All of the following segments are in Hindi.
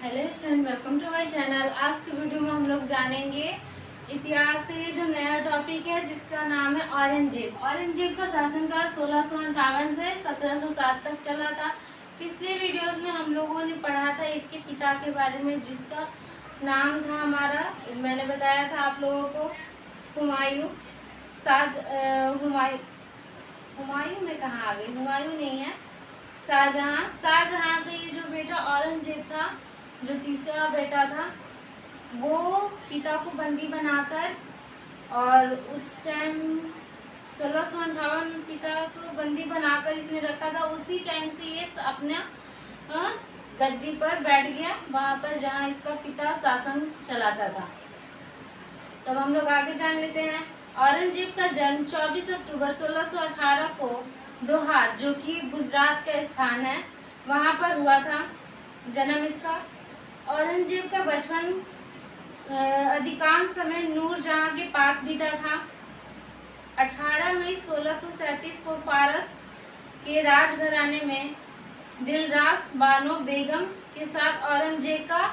Hello student, welcome to my channel. आज की वीडियो में हम लोग जानेंगे इतिहास का ये जो नया टॉपिक है जिसका नाम है औरंगजेब। औरंगजेब का शासनकाल 1658 से 1707 तक चला था। पिछले वीडियोस में हम लोगों ने पढ़ा था इसके पिता के बारे में जिसका नाम था मैंने बताया था आप लोगों को हुमायूं। हुमायूं में कहाँ आ गई, हुमायूं नहीं है, शाहजहां। शाहजहां का ये जो बेटा औरंगजेब था, जो तीसरा बेटा था, वो पिता को बंदी बनाकर, और उस टाइम 1658 में पिता को बंदी बनाकर इसने रखा था। उसी टाइम से ये अपना गद्दी पर बैठ गया, वहां पर जहां इसका पिता शासन चलाता था। तब हम लोग आगे जान लेते हैं। औरंगजेब का जन्म 24 अक्टूबर 1618 को दोहार, जो कि गुजरात का स्थान है, वहां पर हुआ था जन्म इसका। औरंगजेब का बचपन अधिकांश समय नूरजहां के पास बीता था। 18 मई 1637 को फारस के राजघराने में दिलरास बानो बेगम के साथ औरंगजेब का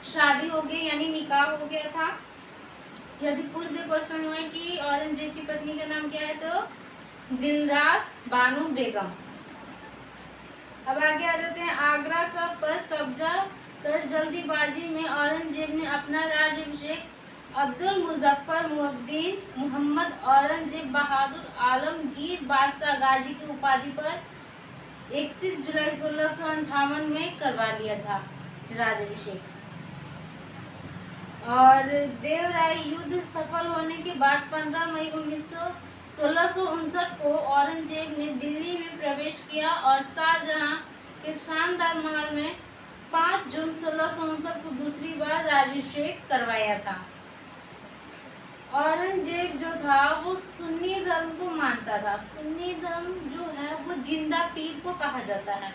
शादी हो गई, यानी निकाह हो गया था। यदि पूछ दे क्वेश्चन में कि औरंगजेब की पत्नी का नाम क्या है, तो दिलरास बानो बेगम। अब आगे आ जाते हैं। आगरा का पर कब्जा कर जल्दीबाजी में औरंगजेब ने अपना राज्याभिषेक अब्दुल मुजफ्फर मुअद्दीन मोहम्मद औरंगजेब बहादुर आलमगीर बादशाह गाजी की उपाधि पर 31 जुलाई 1658 में करवा लिया था राज्याभिषेक। और देवराय युद्ध सफल होने के बाद 15 मई 1659 को औरंगजेब ने दिल्ली में प्रवेश किया और शाहजहां के शानदार महल में 5 जून 1659 को दूसरी बार राज्याभिषेक करवाया था। औरंगजेब जो था वो सुन्नी धर्म को मानता था। सुन्नी धर्म जो है वो जिंदा पीर को कहा जाता है।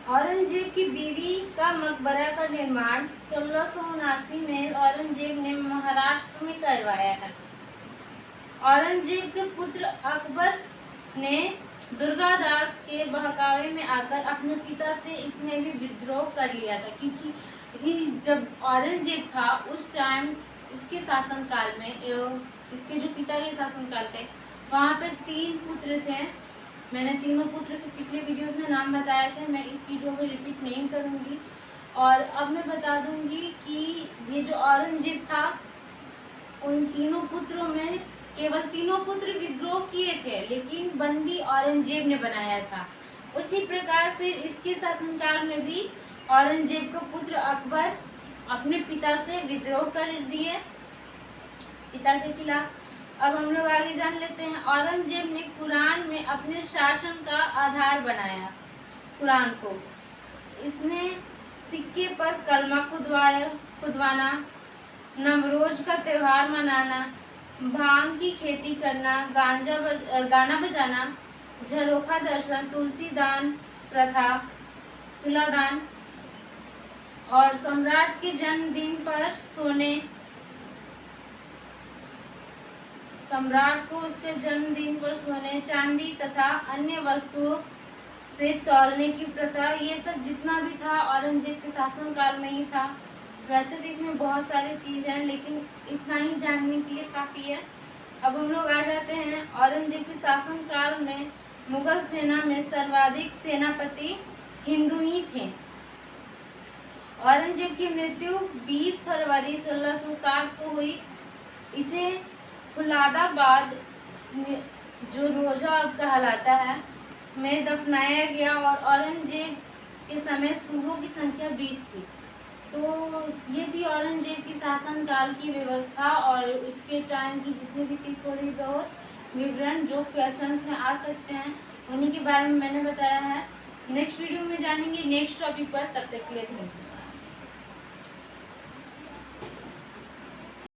औरंगजेब की बीवी का मकबरा का निर्माण 1679 में औरंगजेब ने महाराष्ट्र में करवाया है। औरंगजेब के पुत्र अकबर ने दुर्गादास के बहकावे में आकर अपने पिता से इसने भी विद्रोह कर लिया था, क्योंकि जब औरंगजेब था उस टाइम इसके शासनकाल में, इसके जो पिता के शासनकाल थे, वहाँ पर 3 पुत्र थे। मैंने तीनों पुत्र के पिछले वीडियोस में नाम बताए थे, मैं इस वीडियो में रिपीट नहीं करूँगी। और अब मैं बता दूंगी कि ये जो औरंगजेब था, उन तीनों पुत्रों में केवल 3 पुत्र विद्रोह किए थे, लेकिन बंदी औरंगजेब ने बनाया था। उसी प्रकार फिर इसके शासनकाल में भी औरंगजेब का पुत्र अकबर अपने पिता से विद्रोह कर दिए, पिता के खिलाफ। अब हम लोग आगे जान लेते हैं। औरंगजेब ने कुरान में अपने शासन का आधार बनाया। कुरान को इसने सिक्के पर कलमा खुदवाना, नवरोज का त्यौहार मनाना, भांग की खेती करना, गाना बजाना, झरोखा दर्शन, तुलसी दान प्रथा, तुलादान, और सम्राट के जन्मदिन पर सम्राट को उसके जन्मदिन पर सोने, चांदी तथा अन्य वस्तुओं से तौलने की प्रथा, ये सब जितना भी था औरंगजेब के शासनकाल में ही था। वैसे तो इसमें बहुत सारी चीज़ें हैं, लेकिन इतना ही जानने के लिए काफ़ी है। अब हम लोग आ जाते हैं। औरंगजेब के शासनकाल में मुगल सेना में सर्वाधिक सेनापति हिंदू ही थे। औरंगजेब की मृत्यु 20 फरवरी 1607 को हुई। इसे फुलादाबाद, जो रोजा अब कहलाता है, में दफनाया गया, और औरंगजेब के समय सूबों की संख्या 20 थी। तो ये थी औरंगजेब की शासनकाल की व्यवस्था, और उसके टाइम की जितनी भी थी थोड़ी बहुत विवरण जो क्वेश्चंस में आ सकते हैं, उन्हीं के बारे में मैंने बताया है। नेक्स्ट वीडियो में जानेंगे नेक्स्ट टॉपिक पर। तब तक के लिए धन्यवाद।